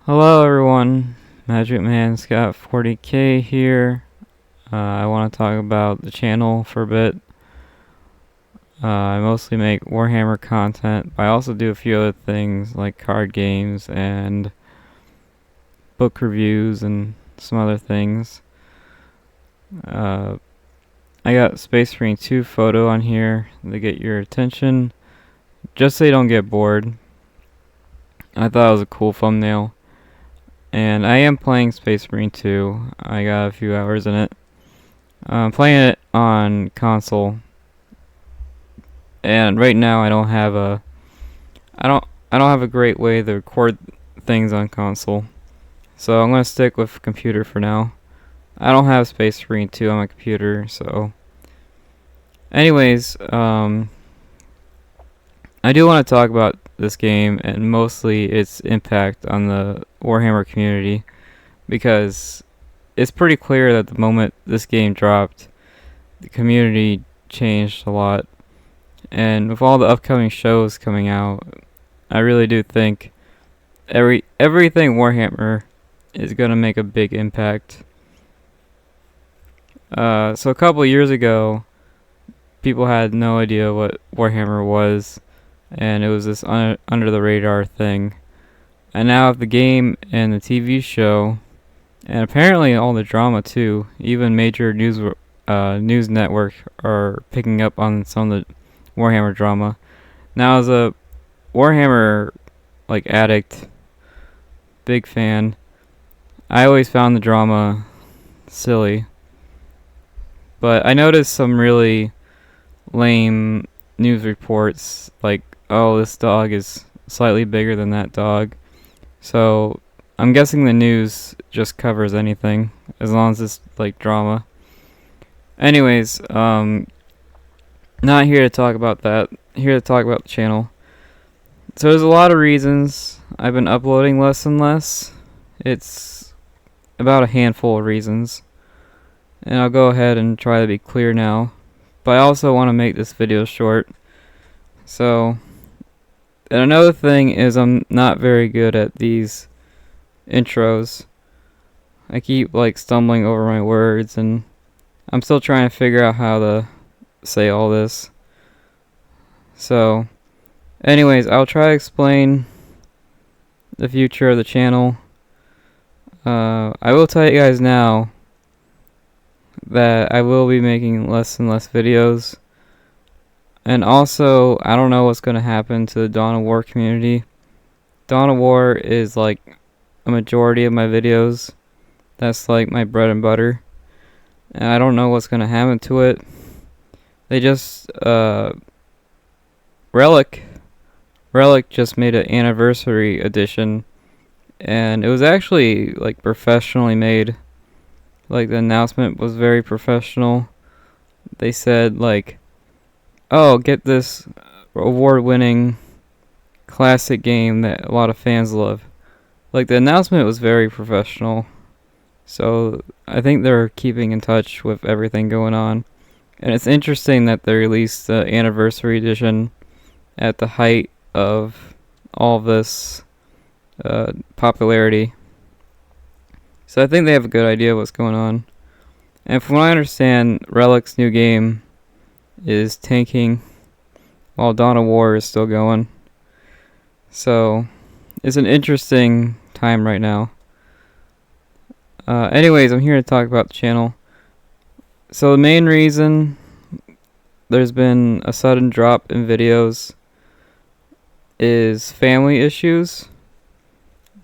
Hello everyone, Magic Man Scott 40K here. I want to talk about the channel for a bit. I mostly make Warhammer content, but I also do a few other things like card games and book reviews and some other things. I got Space Marine 2 photo on here to get your attention, just so you don't get bored. I thought it was a cool thumbnail. And I am playing Space Marine 2. I got a few hours in it. I'm playing it on console. And right now I don't have a great way to record things on console. So I'm gonna stick with computer for now. I don't have Space Marine 2 on my computer, so anyways, I do want to talk about this game and mostly its impact on the Warhammer community, because it's pretty clear that the moment this game dropped, the community changed a lot. And with all the upcoming shows coming out, I really do think everything Warhammer is going to make a big impact. So a couple years ago, people had no idea what Warhammer was, and it was this under the radar thing. And now with the game and the TV show, and apparently all the drama too, even major news network are picking up on some of the Warhammer drama. Now, as a Warhammer addict, big fan, I always found the drama silly. But I noticed some really lame news reports, like, oh, this dog is slightly bigger than that dog. So I'm guessing the news just covers anything as long as it's drama. Anyways, not here to talk about that. Here to talk about the channel. So there's a lot of reasons I've been uploading less and less. It's about a handful of reasons, and I'll go ahead and try to be clear now. But I also want to make this video short. So, and another thing is I'm not very good at these intros. I keep stumbling over my words, and I'm still trying to figure out how to say all this. So, anyways, I'll try to explain the future of the channel. I will tell you guys now that I will be making less and less videos. And also, I don't know what's going to happen to the Dawn of War community. Dawn of War is a majority of my videos. That's my bread and butter. And I don't know what's going to happen to it. They just, Relic just made an anniversary edition. And it was actually, professionally made. The announcement was very professional. They said, oh, get this award-winning classic game that a lot of fans love. The announcement was very professional. So I think they're keeping in touch with everything going on. And it's interesting that they released the anniversary edition at the height of all this popularity. So I think they have a good idea of what's going on. And from what I understand, Relic's new game is tanking while Dawn of War is still going. So it's an interesting time right now. Anyways, I'm here to talk about the channel. So the main reason there's been a sudden drop in videos is family issues.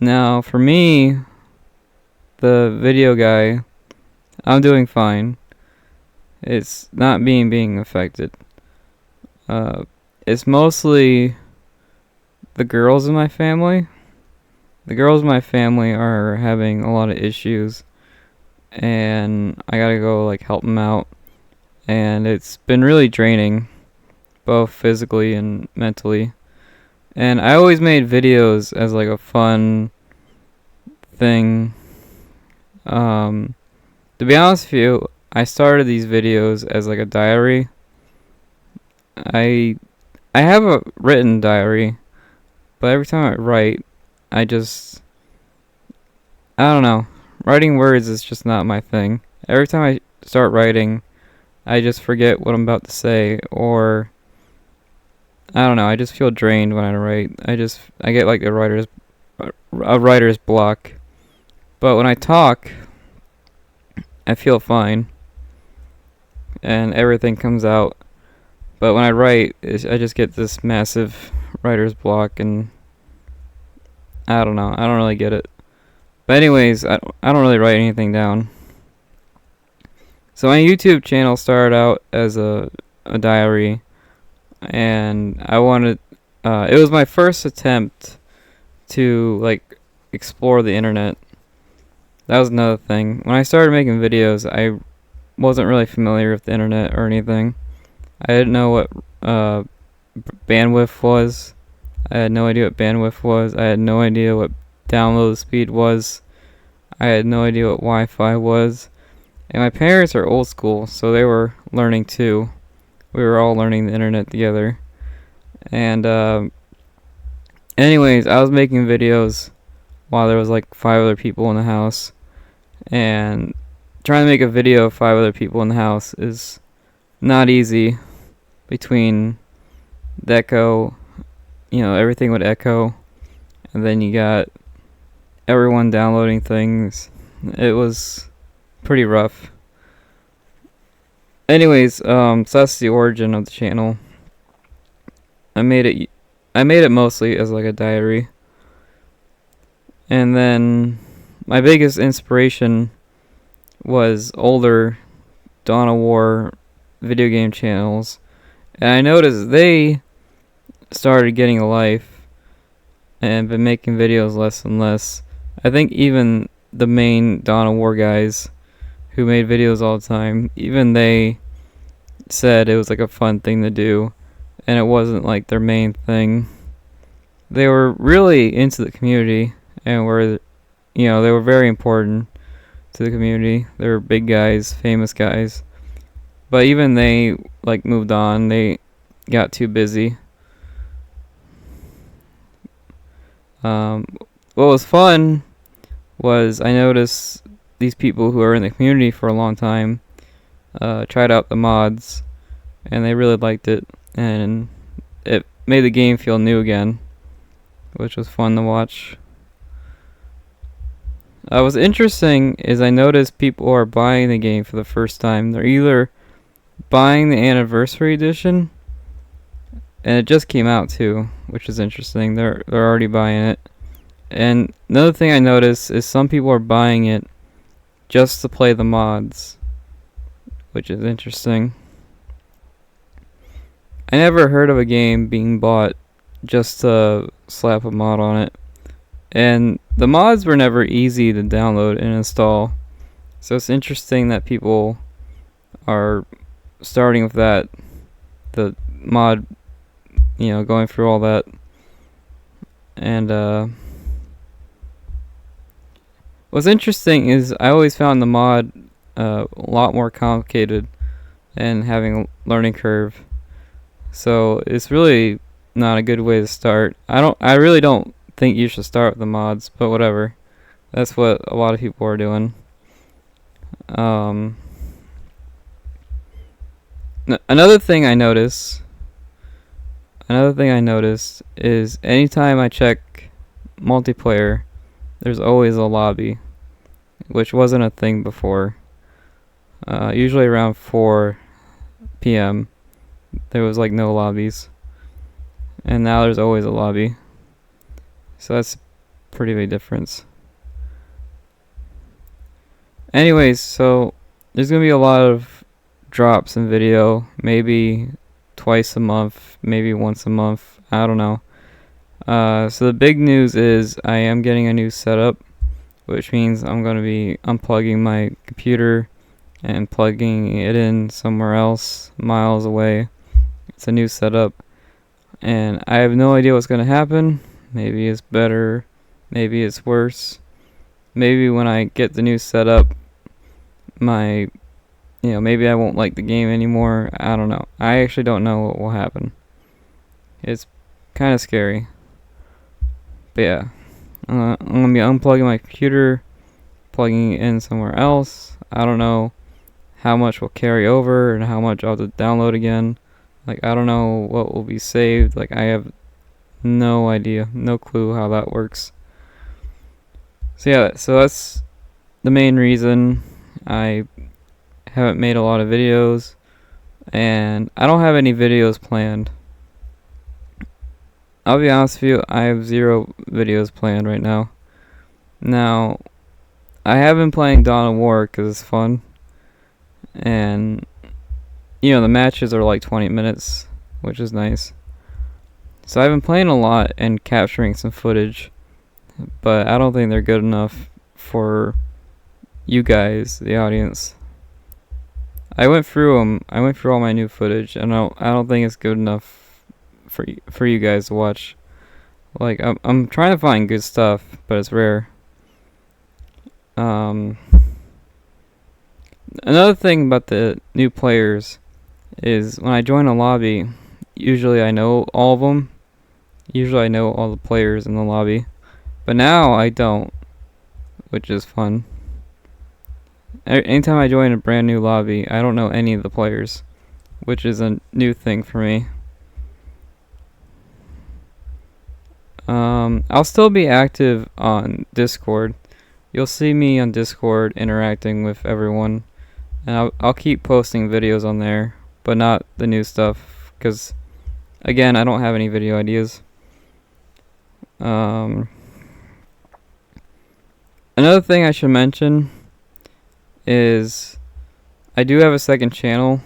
Now, for me, the video guy, I'm doing fine. It's not being affected. It's mostly the girls in my family. The girls in my family are having a lot of issues, and I gotta go help them out. And it's been really draining, both physically and mentally. And I always made videos as a fun thing. To be honest with you, I started these videos as a diary. I have a written diary, but every time I write, I just I don't know. Writing words is just not my thing. Every time I start writing, I just forget what I'm about to say, or I don't know. I just feel drained when I write. I get like a writer's block. But when I talk, I feel fine, and everything comes out. But when I write, I just get this massive writer's block, and I don't know. I don't really get it. But anyways, I don't really write anything down. So my YouTube channel started out as a diary, and I wanted. It was my first attempt to like explore the internet. That was another thing. When I started making videos, I wasn't really familiar with the internet or anything. I didn't know what bandwidth was. I had no idea what bandwidth was. I had no idea what download speed was. I had no idea what Wi-Fi was. And my parents are old school, so they were learning too. We were all learning the internet together. And anyways, I was making videos while there was like 5 other people in the house. And trying to make a video of 5 other people in the house is not easy. Between the echo, everything would echo, and then you got everyone downloading things. It was pretty rough. Anyways, so that's the origin of the channel. I made it mostly as like a diary. And then my biggest inspiration was older Dawn of War video game channels. And I noticed they started getting a life and been making videos less and less. I think even the main Dawn of War guys who made videos all the time, even they said it was like a fun thing to do, and it wasn't like their main thing. They were really into the community, and they were very important to the community. They were big guys, famous guys. But even they like moved on. They got too busy. What was fun was I noticed these people who are in the community for a long time tried out the mods, and they really liked it, and it made the game feel new again, which was fun to watch. What's interesting is I noticed people are buying the game for the first time. They're either buying the anniversary edition, and it just came out too, which is interesting. They're already buying it. And another thing I noticed is some people are buying it just to play the mods, which is interesting. I never heard of a game being bought just to slap a mod on it. And the mods were never easy to download and install. So it's interesting that people are starting with that, the mod, going through all that. And what's interesting is I always found the mod a lot more complicated and having a learning curve. So it's really not a good way to start. I really don't think you should start with the mods, but whatever. That's what a lot of people are doing. Another thing I noticed is anytime I check multiplayer, there's always a lobby, which wasn't a thing before. Usually around 4 p.m. there was like no lobbies, and now there's always a lobby. So that's a pretty big difference. Anyways, so there's gonna be a lot of drops in video, maybe twice a month, maybe once a month, I don't know. So the big news is I am getting a new setup, which means I'm going to be unplugging my computer and plugging it in somewhere else, miles away. It's a new setup, and I have no idea what's going to happen. Maybe it's better, maybe it's worse. Maybe when I get the new setup, maybe I won't like the game anymore. I don't know. I actually don't know what will happen. It's kind of scary. But yeah, I'm going to be unplugging my computer plugging it in somewhere else. I don't know how much will carry over and how much I'll have to download again. Like, I don't know what will be saved. Like, I have no idea, no clue how that works. So yeah, so that's the main reason I haven't made a lot of videos, and I don't have any videos planned. I'll be honest with you, I have 0 videos planned right now. Now, I have been playing Dawn of War because it's fun, and you know, the matches are like 20 minutes, which is nice. So I've been playing a lot and capturing some footage, but I don't think they're good enough for you guys, the audience. I went through them. I went through all my new footage, and I don't think it's good enough for you guys to watch. Like, I'm trying to find good stuff, but it's rare. Another thing about the new players is when I join a lobby, usually I know all of them. Usually I know all the players in the lobby, but now I don't, which is fun. Anytime I join a brand new lobby, I don't know any of the players, which is a new thing for me. I'll still be active on Discord. You'll see me on Discord interacting with everyone, and I'll keep posting videos on there, but not the new stuff, because again, I don't have any video ideas. Another thing I should mention is I do have a second channel.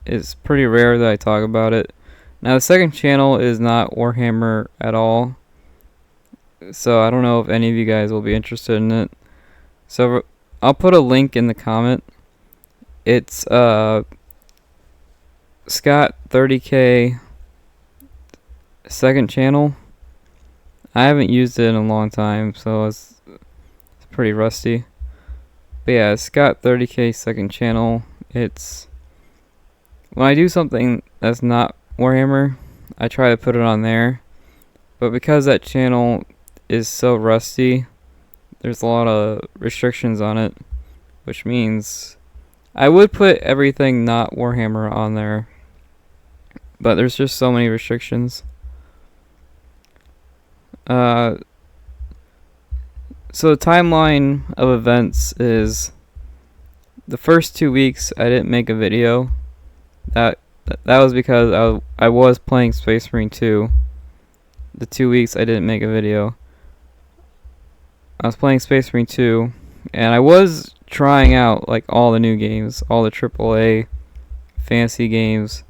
It's pretty rare that I talk about it. Now, the second channel is not Warhammer at all, so I don't know if any of you guys will be interested in it. So I'll put a link in the comment. It's Scott 30K second channel. I haven't used it in a long time, so it's pretty rusty. But yeah, Scott 30K second channel. It's when I do something that's not Warhammer, I try to put it on there. But because that channel is so rusty, there's a lot of restrictions on it, which means I would put everything not Warhammer on there, but there's just so many restrictions. So the timeline of events is the first 2 weeks I didn't make a video. That was because I was playing Space Marine 2. The 2 weeks I didn't make a video. I was playing Space Marine 2, and I was trying out like all the new games, all the AAA fantasy games.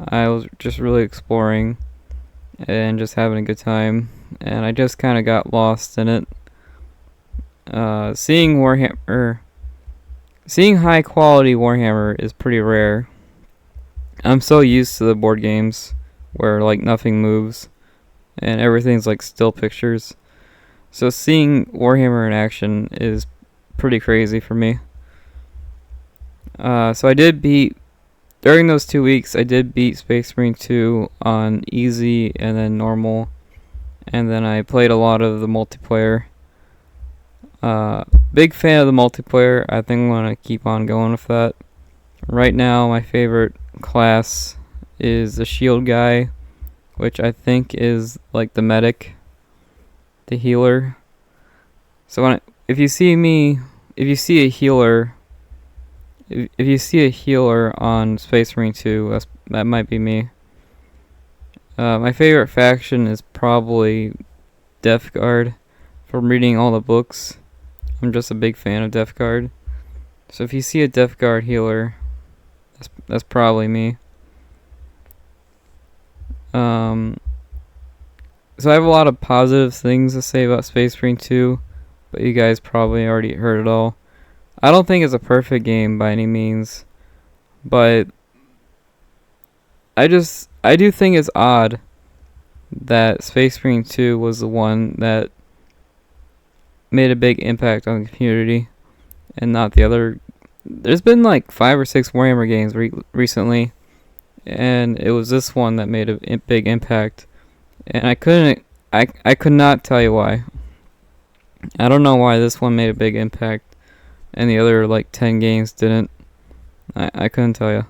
I was just really exploring and just having a good time, and I just kind of got lost in it. Seeing high quality Warhammer is pretty rare. I'm so used to the board games where like nothing moves and everything's like still pictures. So seeing Warhammer in action is pretty crazy for me. So I did beat, during those 2 weeks, I did beat Space Marine 2 on easy and then normal. And then I played a lot of the multiplayer. Big fan of the multiplayer. I think I'm going to keep on going with that. Right now, my favorite class is the shield guy, which I think is like the medic, the healer. So if you see a healer on Space Marine 2, that might be me. My favorite faction is probably Death Guard. From reading all the books, I'm just a big fan of Death Guard. So if you see a Death Guard healer, that's probably me. So I have a lot of positive things to say about Space Marine 2, but you guys probably already heard it all. I don't think it's a perfect game by any means, but I do think it's odd that Space Marine 2 was the one that made a big impact on the community and not the other. There's been like 5 or 6 Warhammer games recently, and it was this one that made a big impact, and I could not tell you why. I don't know why this one made a big impact and the other like 10 games didn't. I couldn't tell you.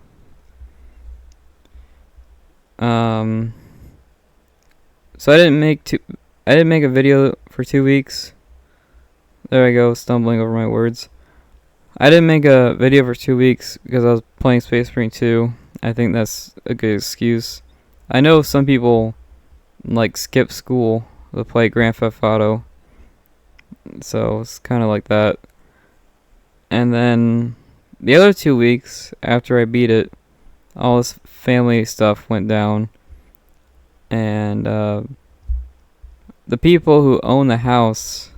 So I didn't make a video for 2 weeks. There I go, stumbling over my words. I didn't make a video for 2 weeks because I was playing Space Marine 2. I think that's a good excuse. I know some people like skip school to play Grand Theft Auto, so it's kind of like that. And then the other 2 weeks after I beat it, all this family stuff went down, and the people who own the house,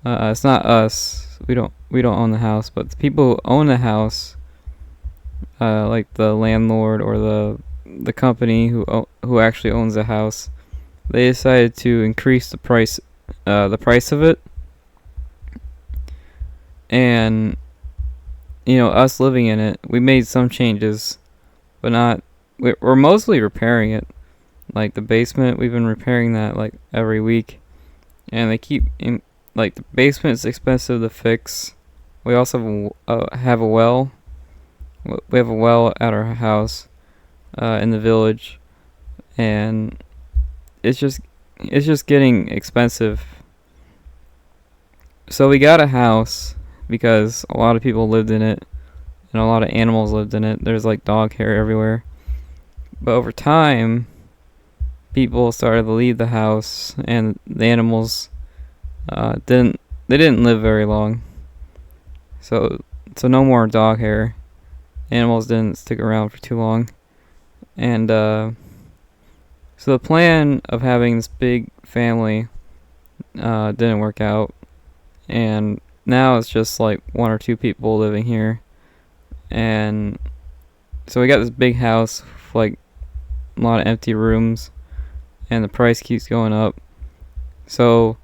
it's not us. We don't own the house, but the people who own the house, like the landlord or the company who actually owns the house, they decided to increase the price of it. And us living in it, we made some changes, but not. We're mostly repairing it. Like the basement, we've been repairing that like every week, and they keep like the basement's expensive to fix. We also have a well. We have a well at our house, in the village, and it's just getting expensive. So we got a house because a lot of people lived in it, and a lot of animals lived in it. There's like dog hair everywhere. But over time, people started to leave the house, and the animals didn't live very long. So no more dog hair. Animals didn't stick around for too long, and so the plan of having this big family didn't work out, and now it's just like 1 or 2 people living here, and so we got this big house with like a lot of empty rooms, and the price keeps going up. So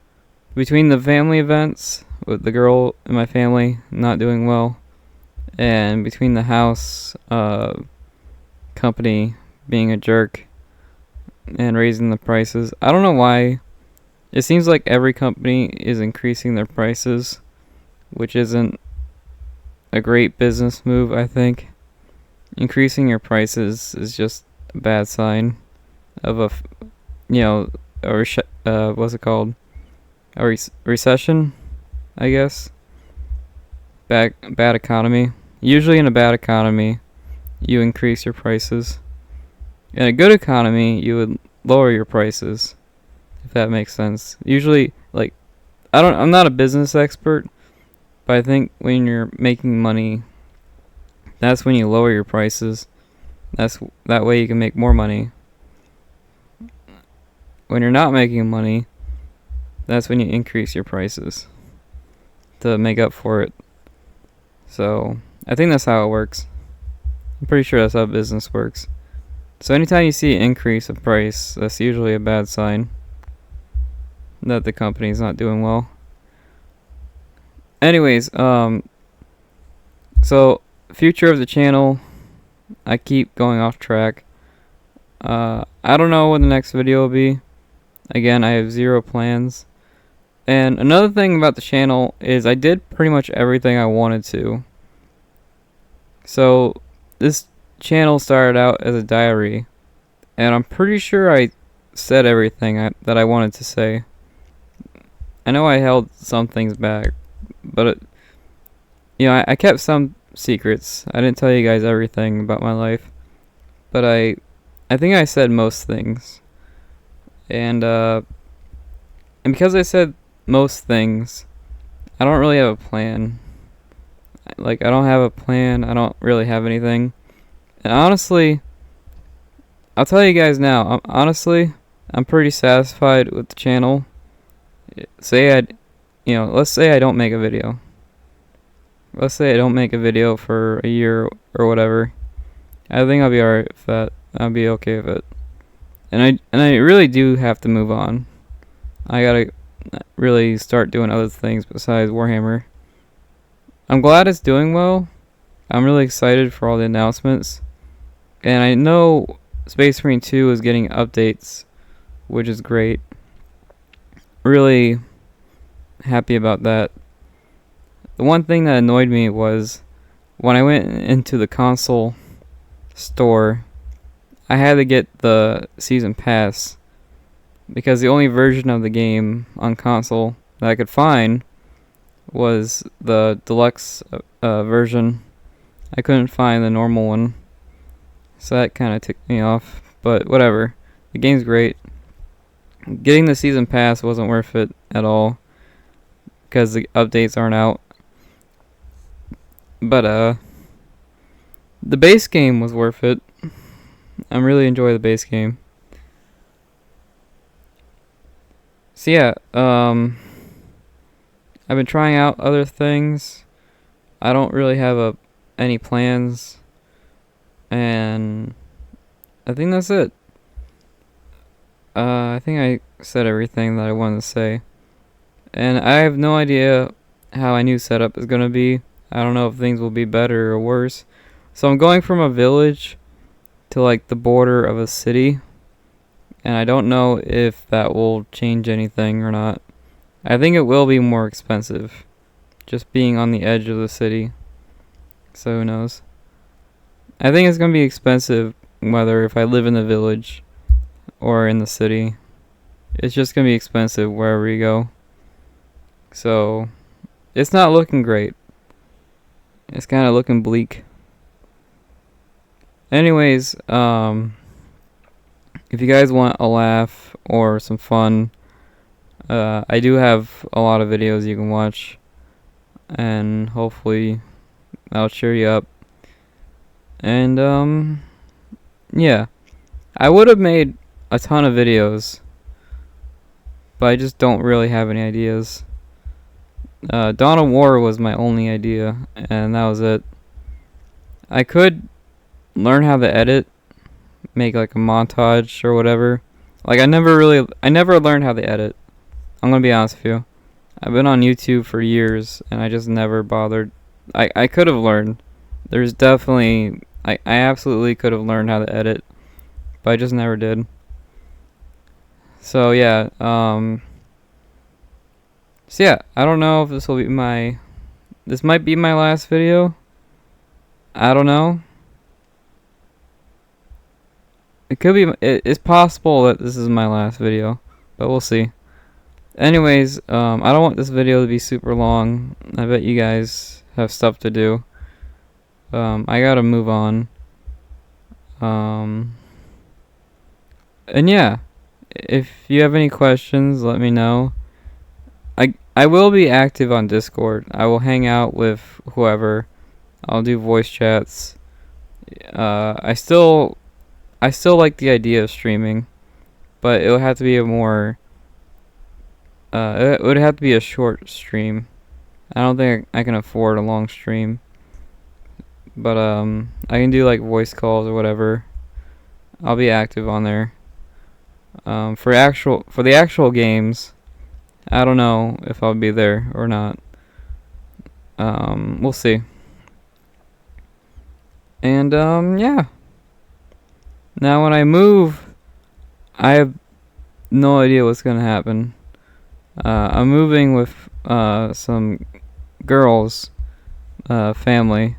between the family events with the girl in my family not doing well, and between the house company being a jerk and raising the prices, I don't know why. It seems like every company is increasing their prices, which isn't a great business move, I think. Increasing your prices is just a bad sign of what's it called? A recession, I guess. Bad economy. Usually in a bad economy, you increase your prices. In a good economy, you would lower your prices, if that makes sense. Usually, like, I'm not a business expert, but I think when you're making money, that's when you lower your prices. That way you can make more money. When you're not making money, that's when you increase your prices to make up for it. So I think that's how it works. I'm pretty sure that's how business works. So anytime you see an increase of price, that's usually a bad sign that the company's not doing well. Anyways, so future of the channel, I keep going off track. I don't know when the next video will be. Again, I have 0 plans. And another thing about the channel is I did pretty much everything I wanted to. So this channel started out as a diary, and I'm pretty sure I said everything that I wanted to say. I know I held some things back, but I kept some secrets. I didn't tell you guys everything about my life, but I think I said most things. And because I said most things, I don't really have a plan. Like, I don't have a plan. I don't really have anything. And honestly, I'll tell you guys now, I'm pretty satisfied with the channel. Let's say I don't make a video. Let's say I don't make a video for a year or whatever. I think I'll be alright with that. I'll be okay with it. And I really do have to move on. I gotta really start doing other things besides Warhammer. I'm glad it's doing well. I'm really excited for all the announcements. And I know Space Marine 2 is getting updates, which is great. Really, happy about that. The one thing that annoyed me was when I went into the console store, I had to get the season pass because the only version of the game on console that I could find was the deluxe version. I couldn't find the normal one, so that kind of ticked me off, but whatever. The game's great. Getting the season pass wasn't worth it at all because the updates aren't out. But the base game was worth it. I really enjoy the base game. So yeah, I've been trying out other things. I don't really have any plans, and I think that's it. I think I said everything that I wanted to say, and I have no idea how my new setup is gonna be. I don't know if things will be better or worse. So I'm going from a village to like the border of a city, and I don't know if that will change anything or not. I think it will be more expensive, just being on the edge of the city. So who knows? I think it's gonna be expensive whether if I live in the village or in the city. It's just gonna be expensive wherever you go. So it's not looking great. It's kind of looking bleak. Anyways, if you guys want a laugh or some fun, I do have a lot of videos you can watch, and hopefully I'll cheer you up. And yeah, I would have made a ton of videos, but I just don't really have any ideas. Dawn of War was my only idea, and that was it. I could learn how to edit, make like a montage or whatever. Like I never learned how to edit. I'm gonna be honest with you. I've been on YouTube for years, and I just never bothered. I could have learned. There's definitely I absolutely could have learned how to edit, but I just never did. So yeah, so yeah, I don't know if this will be this might be my last video. I don't know. It could be, it's possible that this is my last video, but we'll see. Anyways, I don't want this video to be super long. I bet you guys have stuff to do. I gotta move on. And yeah, if you have any questions, let me know. I will be active on Discord. I will hang out with whoever. I'll do voice chats. I still like the idea of streaming, but it would have to be it would have to be a short stream. I don't think I can afford a long stream, but I can do like voice calls or whatever. I'll be active on there. For the actual games, I don't know if I'll be there or not. We'll see. And yeah. Now when I move, I have no idea what's gonna happen. I'm moving with some girls, family,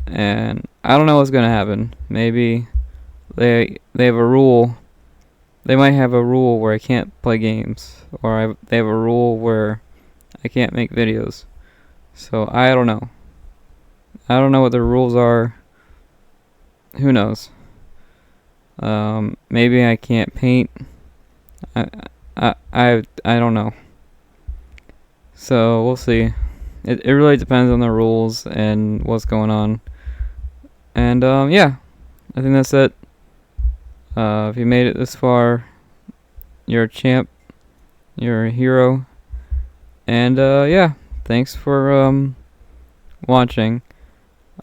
and I don't know what's gonna happen. Maybe they have a rule. They might have a rule where I can't play games, or they have a rule where I can't make videos. So I don't know. I don't know what the rules are. Who knows? Maybe I can't paint. I don't know. So we'll see. It really depends on the rules and what's going on. And yeah, I think that's it. If you made it this far, you're a champ. You're a hero. And yeah, thanks for watching.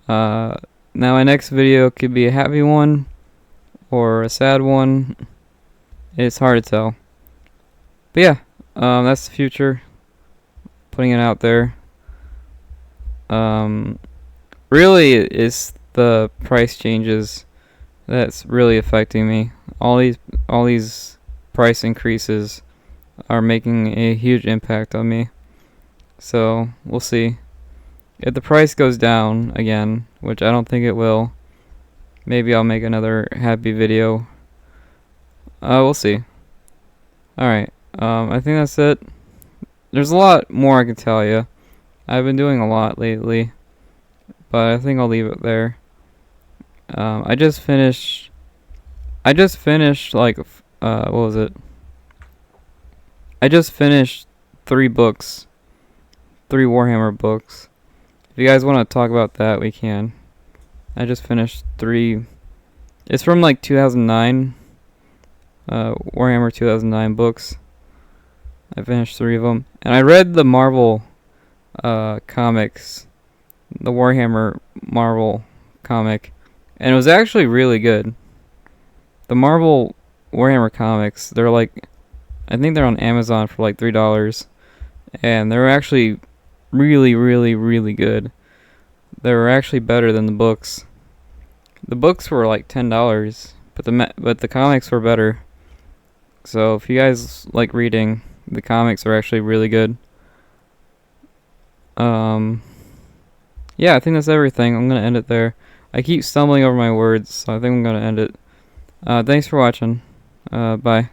Now my next video could be a happy one or a sad one. It's hard to tell. But yeah, that's the future. Putting it out there. Really, it's the price changes that's really affecting me. All these price increases are making a huge impact on me. So we'll see. If the price goes down again, which I don't think it will, maybe I'll make another happy video. We'll see. Alright, I think that's it. There's a lot more I can tell you. I've been doing a lot lately, but I think I'll leave it there. I just finished like, what was it? I just finished 3 books. 3 Warhammer books. If you guys want to talk about that, we can. I just finished 3. It's from like 2009. Warhammer 2009 books. I finished 3 of them. And I read the Marvel comics. The Warhammer Marvel comic. And it was actually really good. The Marvel Warhammer comics, they're like, I think they're on Amazon for like $3. And they're actually really, really, really good. They were actually better than the books. The books were like $10, but the comics were better. So if you guys like reading, the comics are actually really good. Yeah, I think that's everything. I'm gonna end it there. I keep stumbling over my words, so I think I'm gonna end it. Thanks for watching. Bye.